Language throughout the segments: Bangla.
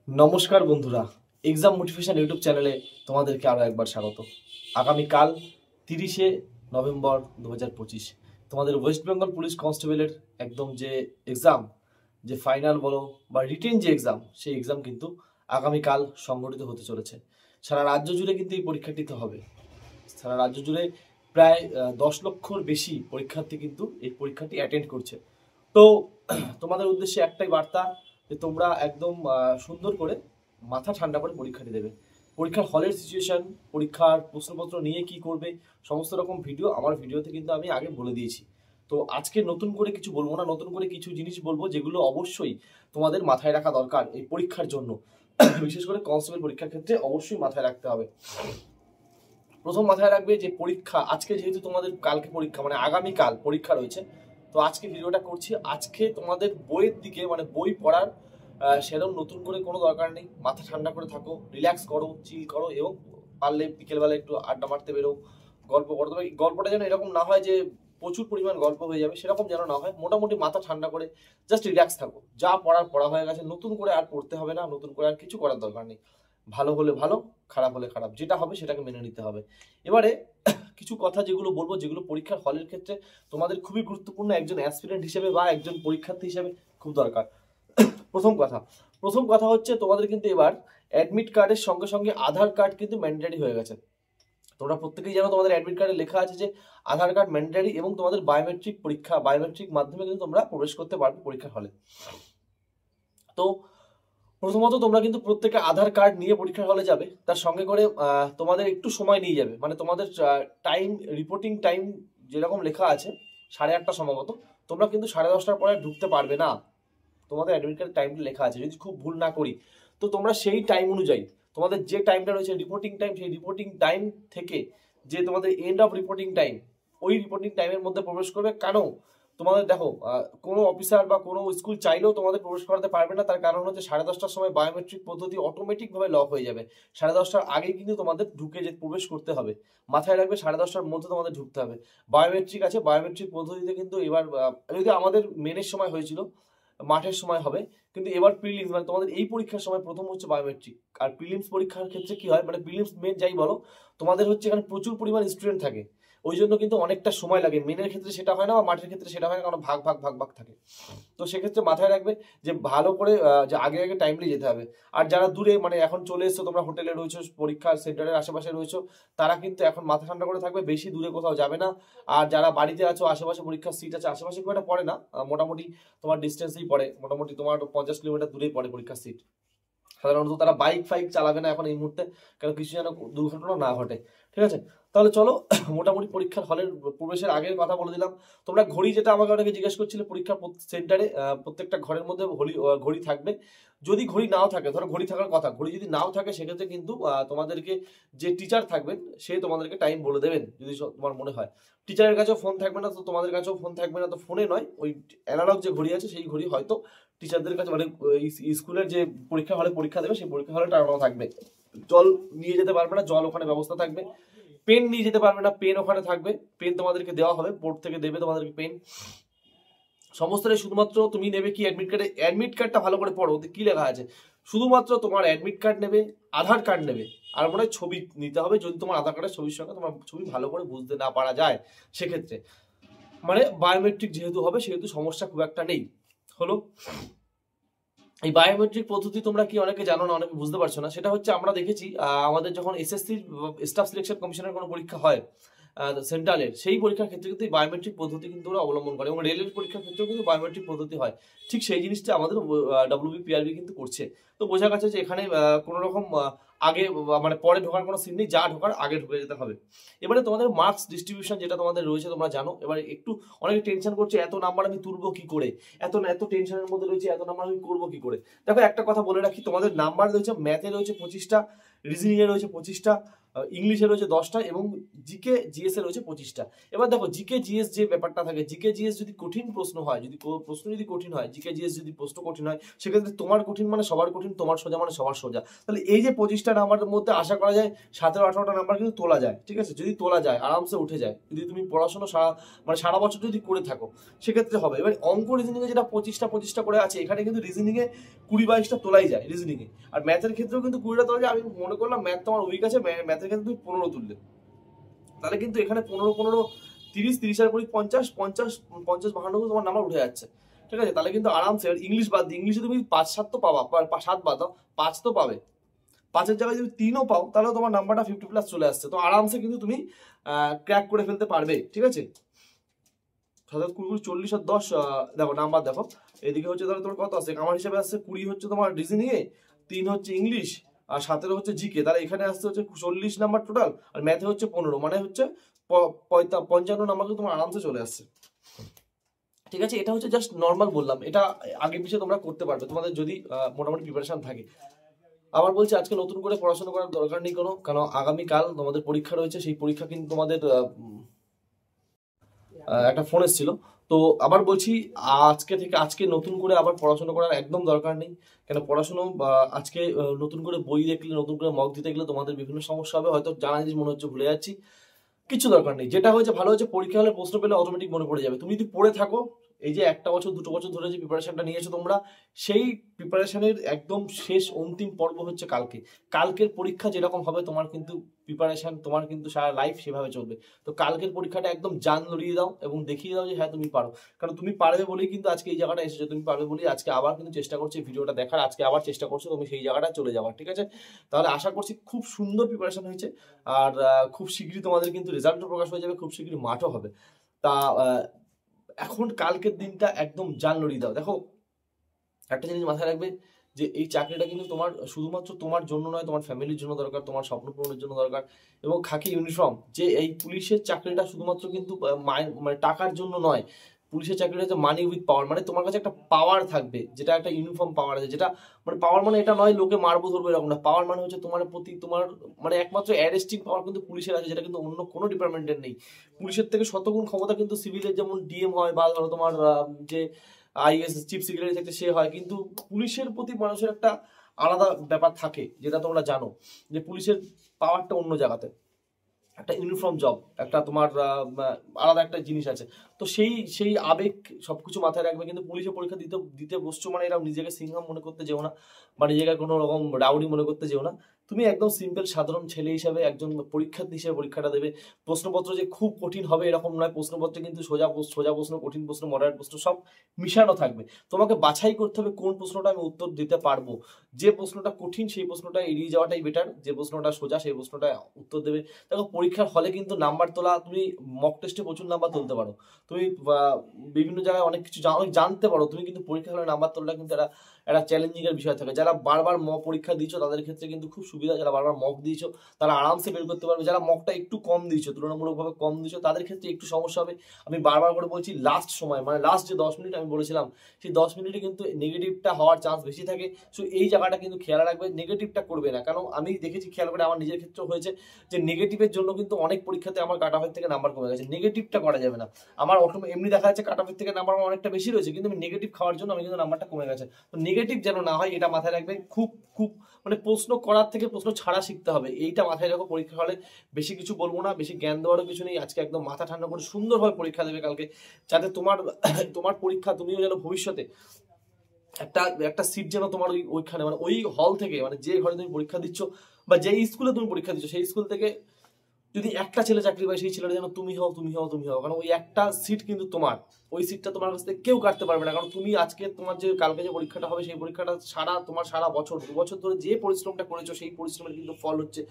নমস্কার বন্ধুরা, এক্সাম মোটিভেশন ইউটিউব চ্যানেলে তোমাদেরকে আরও একবার স্বাগত। আগামীকাল 30শে নভেম্বর 2025 তোমাদের ওয়েস্ট বেঙ্গল পুলিশ কনস্টেবলের একদম যে এক্সাম, যে ফাইনাল বলো বা রিটেন যে এক্সাম, সেই এক্সাম কিন্তু আগামীকাল সংগঠিত হতে চলেছে। সারা রাজ্য জুড়ে কিন্তু এই পরীক্ষাটিতে হবে। সারা রাজ্য জুড়ে প্রায় 10 লক্ষর বেশি পরীক্ষার্থী কিন্তু এই পরীক্ষাটি অ্যাটেন্ড করছে। তো তোমাদের উদ্দেশ্যে একটাই বার্তা যে তোমরা একদম সুন্দর করে মাথা ঠান্ডা করে পরীক্ষাটি দেবে। পরীক্ষার হলের সিচুয়েশন, পরীক্ষার প্রশ্নপত্র নিয়ে কি করবে, সমস্ত রকম ভিডিও আমার ভিডিওতে কিন্তু আমি আগে বলে দিয়েছি। তো আজকে নতুন করে কিছু বলবো না, নতুন করে কিছু জিনিস বলবো যেগুলো অবশ্যই তোমাদের মাথায় রাখা দরকার এই পরীক্ষার জন্য। বিশেষ করে কনস্টেবল পরীক্ষার ক্ষেত্রে অবশ্যই মাথায় রাখতে হবে। প্রথম মাথায় রাখবে যে পরীক্ষা আজকে, যেহেতু তোমাদের কালকে পরীক্ষা মানে আগামীকাল পরীক্ষা রয়েছে, তো আজকে ভিডিওটা করছি। আজকে তোমাদের বইয়ের দিকে মানে বই পড়ার সেরকম নতুন করে কোনো দরকার নেই। মাথা ঠান্ডা করে থাকো, রিল্যাক্স করো, চিল করো, এবং পারলে বিকেলবেলা একটু আড্ডা মারতে বেরো, গল্প করো। তবে গল্পটা যেন এরকম না হয় যে প্রচুর পরিমাণ গল্প হয়ে যাবে, সেরকম যেন না হয়। মোটামুটি মাথা ঠান্ডা করে জাস্ট রিল্যাক্স থাকো। যা পড়ার পড়া হয়ে গেছে, নতুন করে আর পড়তে হবে না, নতুন করে আর কিছু করার দরকার নেই। ভালো হলে ভালো, খারাপ হলে খারাপ, যেটা হবে সেটাকে মেনে নিতে হবে। এবারে কিছু কথা যেগুলো বলবো, যেগুলো পরীক্ষার হলের ক্ষেত্রে তোমাদের খুবই গুরুত্বপূর্ণ, একজন অ্যাসপিরেন্ট হিসেবে বা একজন পরীক্ষার্থী হিসেবে খুব দরকার। প্রথম কথা হচ্ছে তোমাদের কিন্তু এবার অ্যাডমিট কার্ডের সঙ্গে সঙ্গে আধার কার্ড কিন্তু ম্যান্ডেটরি হয়ে গেছে। তোমরা প্রত্যেকেই জানো তোমাদের অ্যাডমিট কার্ডে লেখা আছে যে আধার কার্ড ম্যান্ডেটরি, এবং তোমাদের বায়োমেট্রিক পরীক্ষা, বায়োমেট্রিক মাধ্যমে কিন্তু তোমরা প্রবেশ করতে পারবে পরীক্ষার হলে। তো প্রথমত তোমরা কিন্তু প্রত্যেকে আধার কার্ড নিয়ে পরীক্ষার হলে যাবে। তার সঙ্গে করে তোমাদের একটু সময় নিয়ে যাবে, মানে তোমাদের টাইম, রিপোর্টিং টাইম যেরকম লেখা আছে 8:30 সম্ভবত, তোমরা কিন্তু 10:30টার পরে ঢুকতে পারবে না। তোমাদের অ্যাডমিট কার্ড টাইমটা লেখা আছে, যদি খুব ভুল না করি। তো তোমরা সেই টাইম অনুযায়ী তোমাদের যে টাইমটা রয়েছে রিপোর্টিং টাইম, সেই রিপোর্টিং টাইম থেকে যে তোমাদের এন্ড অফ রিপোর্টিং টাইম, ওই রিপোর্টিং টাইমের মধ্যে প্রবেশ করবে। কেন? তোমাদের দেখো, কোনো অফিসার বা কোনো স্কুল চাইলেও তোমাদের প্রবেশ করাতে পারবে না। তার কারণ হচ্ছে 10:30টার সময় বায়োমেট্রিক পদ্ধতি অটোমেটিকভাবে লক হয়ে যাবে। 10:30টার আগেই কিন্তু তোমাদের ঢুকে যে প্রবেশ করতে হবে। মাথায় রাখবে 10:30টার মধ্যে তোমাদের ঢুকতে হবে। বায়োমেট্রিক আছে, বায়োমেট্রিক পদ্ধতিতে কিন্তু এবার যদি আমাদের মেনের সময় হয়েছিল, মাঠের সময় হবে, কিন্তু এবার প্রিলিমস মানে তোমাদের এই পরীক্ষার সময় প্রথম হচ্ছে বায়োমেট্রিক। আর প্রিলিমস পরীক্ষার ক্ষেত্রে কি হয়, মানে প্রিলিমস মেন যাই বলো, তোমাদের হচ্ছে এখানে প্রচুর পরিমাণ স্টুডেন্ট থাকে, ওই জন্য কিন্তু অনেকটা সময় লাগে। মেনের ক্ষেত্রে সেটা হয় না, বা মাঠের ক্ষেত্রে সেটা হয় না, কারণ ভাগ ভাগ ভাগ ভাগ থাকে। তো সেক্ষেত্রে মাথায় রাখবে যে ভালো করে যে আগে আগে টাইমলি যেতে হবে। আর যারা দূরে মানে এখন চলে এসছো, তোমরা হোটেলে রয়েছো, পরীক্ষার সেন্টারের আশেপাশে রয়েছো, তারা কিন্তু এখন মাথা ঠান্ডা করে থাকবে, বেশি দূরে কোথাও যাবে না। আর যারা বাড়িতে আছো, আশেপাশে পরীক্ষার সিট আছে, আশেপাশে খুব একটা পড়ে না, মোটামুটি তোমার ডিস্টেন্সেই পড়ে, মোটামুটি তোমার 50 কিলোমিটার দূরেই পড়ে পরীক্ষার সিট। সাধারণত তারা বাইক ফাইক চালাবে না এখন এই মুহূর্তে, কারণ কিছু যেন দুর্ঘটনা না ঘটে। ঠিক আছে, তাহলে চলো মোটামুটি পরীক্ষার হলের প্রবেশের আগের কথা বলে দিলাম। তোমরা ঘড়ি, যেটা আমাকে অনেকে জিজ্ঞেস করছিলে, পরীক্ষার সেন্টারে প্রত্যেকটা ঘরের মধ্যে ঘড়ি থাকবে। যদি ঘড়ি নাও থাকে, ধরো ঘড়ি থাকার কথা, ঘড়ি যদি নাও থাকে, সেক্ষেত্রে কিন্তু তোমাদেরকে যে টিচার থাকবেন সে তোমাদেরকে টাইম বলে দেবেন, যদি তোমার মনে হয়। টিচারের কাছেও ফোন থাকবে না, তো তোমাদের কাছেও ফোন থাকবে না। তো ফোনে নয়, ওই অ্যানালগ যে ঘড়ি আছে সেই ঘড়ি হয়তো টিচারদের কাছে, মানে স্কুলের যে পরীক্ষা হলে পরীক্ষা দেবে সেই পরীক্ষা হলে টানানো থাকবে। জল নিয়ে যেতে পারবে না, জল ওখানে ব্যবস্থা থাকবে। পেন নিয়ে যেতে পারবে না, পেন ওখানে থাকবে, পেন তোমাদেরকে দেওয়া হবে, বোর্ড থেকে দেবে তোমাদেরকে পেন। সমস্তটাই শুধুমাত্র তুমি নেবে কি অ্যাডমিট কার্ডে, অ্যাডমিট কার্ডটা ভালো করে পড়ো, ওতে কি লেখা আছে। শুধুমাত্র তোমার অ্যাডমিট কার্ড নেবে, আধার কার্ড নেবে, আর মনে হয় ছবি নিতে হবে, যদি তোমার আধার কার্ডের ছবির সঙ্গে তোমার ছবি ভালো করে বুঝতে না পারা যায় সেক্ষেত্রে। মানে বায়োমেট্রিক যেহেতু হবে, সেহেতু সমস্যা খুব একটা নেই। হলো, এই বায়োমেট্রিক পদ্ধতি তোমরা কি অনেকে জানো না, অনেকে বুঝতে পারছো না। সেটা হচ্ছে আমরা দেখেছি আমাদের যখন এসএসসি স্টাফ সিলেকশন কমিশনের কোনো পরীক্ষা হয় সেন্ট্রালের, সেই পরীক্ষার ক্ষেত্রে কিন্তু বায়োমেট্রিক পদ্ধতি কিন্তু ওরা অবলম্বন করে, এবং রেলের পরীক্ষার ক্ষেত্রেও কিন্তু বায়োমেট্রিক পদ্ধতি হয়। ঠিক সেই জিনিসটা আমাদের WBPRB কিন্তু করছে। তো বোঝা গেছে যে এখানে কোনো রকম আগে মানে পরে ঢোকার কোনো সিন নেই, যা ঢোকার আগে ঢুকে যেতে হবে। এবারে তোমাদের মার্কস ডিস্ট্রিবিউশন যেটা তোমাদের রয়েছে তোমরা জানো। এবারে একটু অনেকে টেনশন করছে, এত নাম্বার আমি তুলবো কি করে, এত এত টেনশনের মধ্যে রয়েছে, এত নাম্বার আমি করবো কি করে। দেখো একটা কথা বলে রাখি, তোমাদের নাম্বার রয়েছে, ম্যাথে রয়েছে 25টা, রিজনিং এ রয়েছে 25টা, ইংলিশে রয়েছে 10টা এবং জিকে জিএস এ রয়েছে 25টা। এবার দেখো জিকে জিএস যে ব্যাপারটা থাকে, জিকে জিএস যদি কঠিন প্রশ্ন হয়, যদি প্রশ্ন যদি কঠিন হয়, জিকে জিএস যদি প্রশ্ন কঠিন হয়, সেক্ষেত্রে তোমার কঠিন মানে সবার কঠিন, তোমার সোজা মানে সবার সোজা। তাহলে এই যে 25টা নাম্বারের মধ্যে আশা করা যায় 17-18টা নাম্বার কিন্তু তোলা যায়, ঠিক আছে? যদি তোলা যায় আরামসে উঠে যায়, যদি তুমি পড়াশোনা সারা বছর যদি করে থাকো সেক্ষেত্রে হবে। এবার অঙ্ক রিজনিংয়ে যেটা 25টা করে আছে, এখানে কিন্তু রিজনিংয়ে 20-22টা তোলাই যায় রিজনিংয়ে। আর ম্যাথের ক্ষেত্রেও কিন্তু 20টা তোলা যায়। আমি মনে করলাম ম্যাথ তোমার উইক আছে, ম্যাথের ক্ষেত্রে তুমি 15 তুললে, তাহলে কিন্তু এখানে 15-15 30 আর 50 52 তোমার নাম্বার উঠে যাচ্ছে, ঠিক আছে? তাহলে কিন্তু আরামসে। ইংলিশ বাদ দিয়ে, ইংলিশে তুমি 5-7 তো পাবা, 7 বাদ দাও, 5 তো পাবে, 5-এর জায়গায় যদি 3ও পাও তাহলে তোমার নাম্বারটা 50+ চলে আসছে। তো আরামসে কিন্তু তুমি ক্র্যাক করে ফেলতে পারবে, ঠিক আছে? 7 20 40 আর 10, দেখো নাম্বার দেখো, এদিকে হচ্ছে তাহলে তোমার কত আছে, আমার হিসাবে আসছে 20 হচ্ছে তোমার রিজনিং এ, 3 হচ্ছে ইংলিশ, আর 17 হচ্ছে জিকে। তাহলে এখানে আসছে হচ্ছে 40 নাম্বার টোটাল, আর ম্যাথে হচ্ছে 15, মানে হচ্ছে 55 নাম্বার তোমার আরামসে চলে আসছে, ঠিক আছে? এটা হচ্ছে জাস্ট নর্মাল বললাম, এটা আগে পিছিয়ে তোমরা করতে পারবে তোমাদের যদি মোটামুটি প্রিপারেশন থাকে। আবার বলছি, আজকে নতুন করে পড়াশোনা করার দরকার নেই কোনো, কারণ আগামীকাল তোমাদের পরীক্ষা রয়েছে। সেই পরীক্ষা কিন্তু তোমাদের একটা ফোন এসেছিল। তো আবার বলছি, আজকে নতুন করে আবার পড়াশোনা করার একদম দরকার নেই, কেন পড়াশোনা আজকে নতুন করে বই দেখলে, নতুন করে মক দিতে গেলে তোমাদের বিভিন্ন সমস্যা হবে, হয়তো জানা জিনিস মনে হচ্ছে ভুলে যাচ্ছি, কিছু দরকার নেই। যেটা হয়েছে ভালো হচ্ছে, পরীক্ষা হলে প্রশ্ন পেলে অটোমেটিক মনে পড়ে যাবে। তুমি যদি পড়ে থাকো, এই যে 1 বছর 2 বছর ধরে যে প্রিপারেশনটা নিয়েছো তোমরা, সেই প্রিপারেশনের একদম শেষ অন্তিম পর্ব হচ্ছে কালকে। কালকের পরীক্ষা যেরকম হবে, তোমার কিন্তু প্রিপারেশন তোমার কিন্তু সারা লাইফ সেভাবে চলবে। তো কালকের পরীক্ষাটা একদম জান লড়িয়ে দাও এবং দেখিয়ে দাও যে হ্যাঁ তুমি পারো। কারণ তুমি পারবে বলেই কিন্তু আজকে এই জায়গাটা এসেছো, তুমি পারবে বলেই আজকে আবার কিন্তু চেষ্টা করছো ভিডিওটা দেখার, আজকে আবার চেষ্টা করছো তুমি সেই জায়গাটা চলে যাওয়ার, ঠিক আছে? তাহলে আশা করছি খুব সুন্দর প্রিপারেশন হয়েছে, আর খুব শীঘ্রই তোমাদের কিন্তু রেজাল্টও প্রকাশ হয়ে যাবে, খুব শীঘ্রই মাঠও হবে। তা এখন কালকের দিনটা একদম জান লড়িয়ে দাও। দেখো, একটা জিনিস মাথায় রাখবে যে এই চাকরিটা কিন্তু তোমার শুধুমাত্র তোমার জন্য নয়, তোমার ফ্যামিলির জন্য দরকার, তোমার স্বপ্ন পূরণের জন্য দরকার। এবং খাকি ইউনিফর্ম, যে এই পুলিশের চাকরিটা শুধুমাত্র কিন্তু মানে টাকার জন্য নয়। পুলিশের চাকরিটা হচ্ছে মানি উইথ পাওয়ার, মানে তোমার কাছে একটা পাওয়ার থাকবে, যেটা একটা ইউনিফর্ম পাওয়ার আছে, যেটা মানে পাওয়ার মানে এটা নয় লোকে মারবো ধরবো এরকম না। পাওয়ার মানে হচ্ছে তোমার প্রতি তোমার মানে একমাত্র অ্যারেস্টিং পাওয়ার কিন্তু পুলিশের আছে, যেটা কিন্তু অন্য কোনো ডিপার্টমেন্টের নেই। পুলিশের থেকে শতগুণ ক্ষমতা কিন্তু সিভিলের, যেমন ডিএম হয় বা ধরো তোমার যে আইএস চিফ সেক্রেটারি থেকে সে হয়, কিন্তু পুলিশের প্রতি মানুষের একটা আলাদা ব্যাপার থাকে, যেটা তোমরা জানো যে পুলিশের পাওয়ারটা অন্য জায়গাতে। একটা ইউনিফর্ম জব, একটা তোমার আলাদা একটা জিনিস আছে। তো সেই আবেগ সবকিছু মাথায় রাখবে। কিন্তু পুলিশের পরীক্ষা দিতে বসছো মানে এরকম নিজেকে সিংহাম মনে করতে যেও না, বা নিজেকে কোনো রকম রাউডি মনে করতে যেও না। তুমি একদম সিম্পল সাধারণ ছেলে হিসাবে একজন পরীক্ষার্থী হিসেবে পরীক্ষাটা দেবে। প্রশ্নপত্র যে খুব কঠিন হবে এরকম নয়, প্রশ্নপত্রে কিন্তু সোজা প্রশ্ন, কঠিন প্রশ্ন, মডারেট প্রশ্ন সব মিশানো থাকবে। তোমাকে বাছাই করতে হবে কোন প্রশ্নটা আমি উত্তর দিতে পারবো। যে প্রশ্নটা কঠিন সেই প্রশ্নটা এড়িয়ে যাওয়াটাই বেটার, যে প্রশ্নটা সোজা সেই প্রশ্নটা উত্তর দেবে। দেখো, পরীক্ষার হলে কিন্তু নাম্বার তোলা, তুমি মক টেস্টে প্রচুর নাম্বার তুলতে পারো, তুমি বিভিন্ন জায়গায় অনেক কিছু জানতে পারো, তুমি কিন্তু পরীক্ষা হলে নাম্বার তোলাটা কিন্তু একটা চ্যালেঞ্জিং এর বিষয় থাকে। যারা বারবার মক পরীক্ষা দিয়েছো তাদের ক্ষেত্রে কিন্তু খুব সুবিধা, যারা বারবার মক দিয়েছো তারা আরামসে বের করতে পারবে। যারা মকটা একটু কম দিয়েছো, তুলনামূলকভাবে কম দিয়েছো, তাদের ক্ষেত্রে একটু সমস্যা হবে। আমি বারবার করে বলছি, লাস্ট সময় মানে লাস্ট যে 10 মিনিট আমি বলেছিলাম, সেই 10 মিনিটে কিন্তু নেগেটিভটা হওয়ার চান্স বেশি থাকে। সো এই জায়গাটা কিন্তু খেয়াল রাখবে, নেগেটিভটা করবে না। কারণ আমি দেখেছি, খেয়াল করে আমার নিজের ক্ষেত্রেও হয়েছে যে নেগেটিভের জন্য কিন্তু অনেক পরীক্ষাতে আমার কাট অফের থেকে নাম্বার কমে গেছে। নেগেটিভটা করা যাবে না। আমার এমনি দেখা যাচ্ছে কাট অফের থেকে নাম্বার অনেকটা বেশি রয়েছে, কিন্তু আমি নেগেটিভ খাওয়ার জন্য আমি কিন্তু নাম্বারটা কমে গেছে। তো নেগেটিভ যেন না হয় এটা মাথায় রাখবে। খুব খুব মানে প্রশ্ন করার থেকে প্রশ্ন ছাড়া শিখতে হবে, এইটা মাথায় রাখো। পরীক্ষা হলে বেশি কিছু বলবো না, বেশি জ্ঞান দেওয়ারও কিছু নেই। আজকে একদম মাথা ঠান্ডা করে সুন্দরভাবে পরীক্ষা দেবে কালকে, যাতে তোমার পরীক্ষা তুমিও যেন ভবিষ্যতে একটা সিট যেন তোমার ওইখানে মানে ওই হল থেকে, মানে যে ঘরে তুমি পরীক্ষা দিচ্ছ বা যে স্কুলে তুমি পরীক্ষা দিচ্ছ, সেই স্কুল থেকে যদি একটা ছেলে চাকরি পায়, সেই ছেলেটা যেন তুমি হও। কারণ ওই একটা সিট কিন্তু তোমার, ওই সিটটা তোমার কাছ থেকে কেউ কাটতে পারবে না। কারণ তুমি আজকে কালকে যে পরীক্ষাটা হবে, সেই পরীক্ষাটা সারা বছর 2 বছর ধরে যে পরিশ্রমটা করেছো, সেই পরিশ্রমের কিন্তু ফল হচ্ছে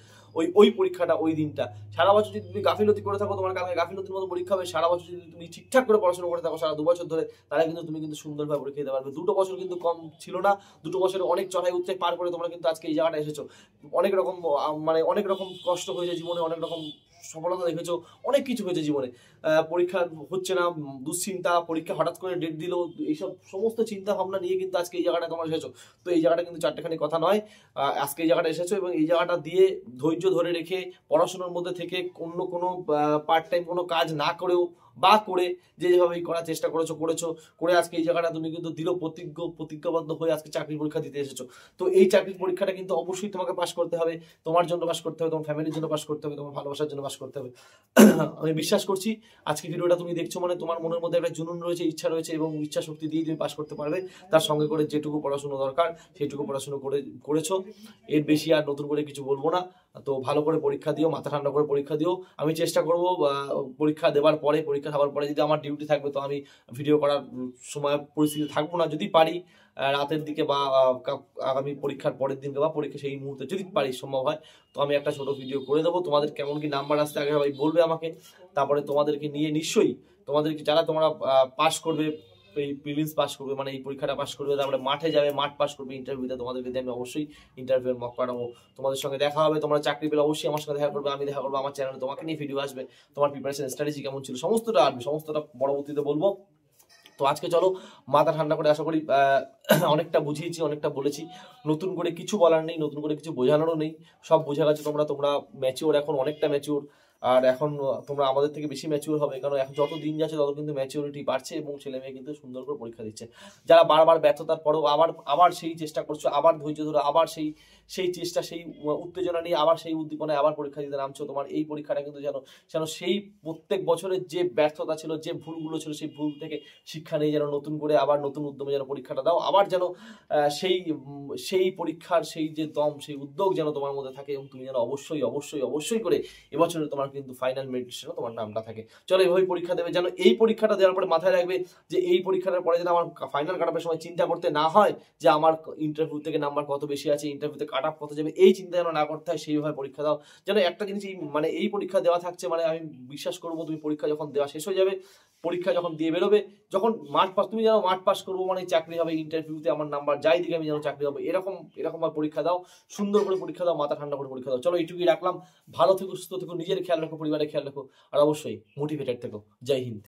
ওই পরীক্ষাটা, ওই দিনটা। সারা বছর যদি তুমি গাফিলতি করে থাকো, তোমার কালকে গাফিলতির মতো পরীক্ষা হবে। সারা বছর যদি তুমি ঠিকঠাক করে পড়াশোনা করে থাকো সারা 2 বছর ধরে, তাহলে কিন্তু তুমি কিন্তু সুন্দরভাবে পরীক্ষা দিতে পারবে। 2 বছর কিন্তু কম ছিল না, 2 বছরে অনেক চড়াই উত্তরাই পার করে তোমরা কিন্তু আজকে এই জায়গাটা এসেছো। অনেক রকম কষ্ট হয়েছে জীবনে, অনেক রকম সফলতা দেখেছো, অনেক কিছু হয়েছে জীবনে, পরীক্ষা হচ্ছে না, দুশ্চিন্তা, পরীক্ষা হঠাৎ করে ডেট দিল, এইসব সমস্ত চিন্তা ভাবনা নিয়ে কিন্তু আজকে এই জায়গাটা তোমরা এসেছো। তো এই জায়গাটা কিন্তু চারটেখানি কথা নয়, আজকে এই জায়গাটা এসেছো এবং এই জায়গাটা দিয়ে ধৈর্য ধরে রেখে পড়াশোনার মধ্যে থেকে অন্য কোনো পার্ট টাইম কোনো কাজ না করেও বা করে যেভাবেই করার চেষ্টা করেছো করে আজকে এই জায়গাটা তুমি কিন্তু দৃঢ় প্রতিজ্ঞাবদ্ধ হয়ে আজকে চাকরির পরীক্ষা দিতে এসেছো। তো এই চাকরির পরীক্ষাটা কিন্তু অবশ্যই তোমাকে পাশ করতে হবে, তোমার জন্য পাশ করতে হবে, তোমার ফ্যামিলির জন্য পাশ করতে হবে, তোমার ভালোবাসার জন্য পাশ করতে হবে। আমি বিশ্বাস করছি আজকে ভিডিওটা তুমি দেখছো মানে তোমার মনের মধ্যে একটা জুনুন রয়েছে, ইচ্ছা রয়েছে এবং ইচ্ছা শক্তি দিয়ে তুমি পাশ করতে পারবে। তার সঙ্গে করে যেটুকু পড়াশোনা দরকার সেইটুকু পড়াশোনা করেছো, এর বেশি আর নতুন করে কিছু বলবো না। তো ভালো করে পরীক্ষা দিও, মাথা ঠান্ডা করে পরীক্ষা দিও। আমি চেষ্টা করবো পরীক্ষা দেওয়ার পরে, পরীক্ষা দেওয়ার পরে যদি আমার ডিউটি থাকবে তো আমি ভিডিও করার সময় পরিস্থিতি থাকবো না, যদি পারি রাতের দিকে বা আগামী পরীক্ষার পরের দিনকে বা পরীক্ষা সেই মুহূর্তে যদি পারি সম্ভব হয় তো আমি একটা ছোট ভিডিও করে দেবো। তোমাদের কেমন কি নাম্বার আসতে আগে সবাই বলবে আমাকে, তারপরে তোমাদেরকে নিয়ে নিশ্চয়ই তোমাদেরকে যারা তোমরা পাস করবে, এই প্রিলিমস পাস করবে মানে এই পরীক্ষাটা পাস করবে, তারপরে মাঠে যাবে, মাঠ পাস করবে, ইন্টারভিউতে তোমাদেরকে দিয়ে আমি অবশ্যই ইন্টারভিউর মক করাবো। তোমাদের সঙ্গে দেখা হবে, তোমরা চাকরি পেলে অবশ্যই আমার সঙ্গে দেখা করবে, আমি দেখা করবো, আমার চ্যানেলে তোমাকে নিয়ে ভিডিও আসবে, তোমার প্রিপারেশন স্ট্র্যাটেজি কেমন ছিল সমস্তটা আসবে, সমস্তটা পরবর্তীতে বলবো। তো আজকে চলো মাথা ঠান্ডা করে, আশা করি অনেকটা বুঝিয়েছি, অনেকটা বলেছি, নতুন করে কিছু বলার নেই, নতুন করে কিছু বোঝানোরও নেই, সব বোঝা গেছে। তোমরা ম্যাচিওর, এখন অনেকটা ম্যাচিওর, আর এখন তোমরা আমাদের থেকে বেশি ম্যাচিওর হবে, কারণ এখন যত দিন যাচ্ছে তত কিন্তু ম্যাচিওরিটি বাড়ছে এবং ছেলে মেয়ে কিন্তু সুন্দর করে পরীক্ষা দিচ্ছে। যারা বারবার ব্যর্থতার পরেও আবার সেই চেষ্টা করছো, আবার ধৈর্য ধরে আবার সেই চেষ্টা, সেই উত্তেজনা নিয়ে আবার সেই উদ্দীপনায় আবার পরীক্ষা দিতে নামছো, তোমার এই পরীক্ষাটা কিন্তু যেন সেই প্রত্যেক বছরের যে ব্যর্থতা ছিল, যে ভুলগুলো ছিল, সেই ভুল থেকে শিক্ষা নিয়ে যেন নতুন করে আবার নতুন উদ্যমে যেন পরীক্ষাটা দাও, আবার যেন সেই পরীক্ষার সেই যে দম, সেই উদ্যোগ যেন তোমার মধ্যে থাকে এবং তুমি যেন অবশ্যই করে এবছরে তোমার কিন্তু ফাইনাল মেরিট লিস্টে তোমার নামটা থাকে। চলো এইভাবেই পরীক্ষা দেবে, যেন এই পরীক্ষাটা দেওয়ার পরে মাথায় রাখবে যে এই পরীক্ষাটার পরে যেন আমার ফাইনাল কাট আপের সময় চিন্তা করতে না হয় যে আমার ইন্টারভিউ থেকে নাম্বার কত বেশি আছে, ইন্টারভিউতে কাট আপ কত যাবে, এই চিন্তা যেন না করতে হয়, সেইভাবে পরীক্ষা দাও। যেন একটা জিনিস মানে এই পরীক্ষা দেওয়া থাকছে মানে আমি বিশ্বাস করবো তুমি পরীক্ষা যখন দেওয়া শেষ হয়ে যাবে, পরীক্ষা যখন দিয়ে বেরোবে, যখন মাঠ পাস, তুমি যেন মাঠ পাস করবো মানে চাকরি হবে, ইন্টারভিউতে আমার নাম্বার যাই দিকে আমি যেন চাকরি হবে, এরকম পরীক্ষা দাও, সুন্দর করে পরীক্ষা দাও, মাথা ঠান্ডা করে পরীক্ষা দাও। চলো এইটুকুই রাখলাম, ভালো থেকো, সুস্থ থেকো, নিজের খেয়াল রাখো, পরিবারের খেয়াল রাখো, আর অবশ্যই মোটিভেটেড থেকো। জয় হিন্দ।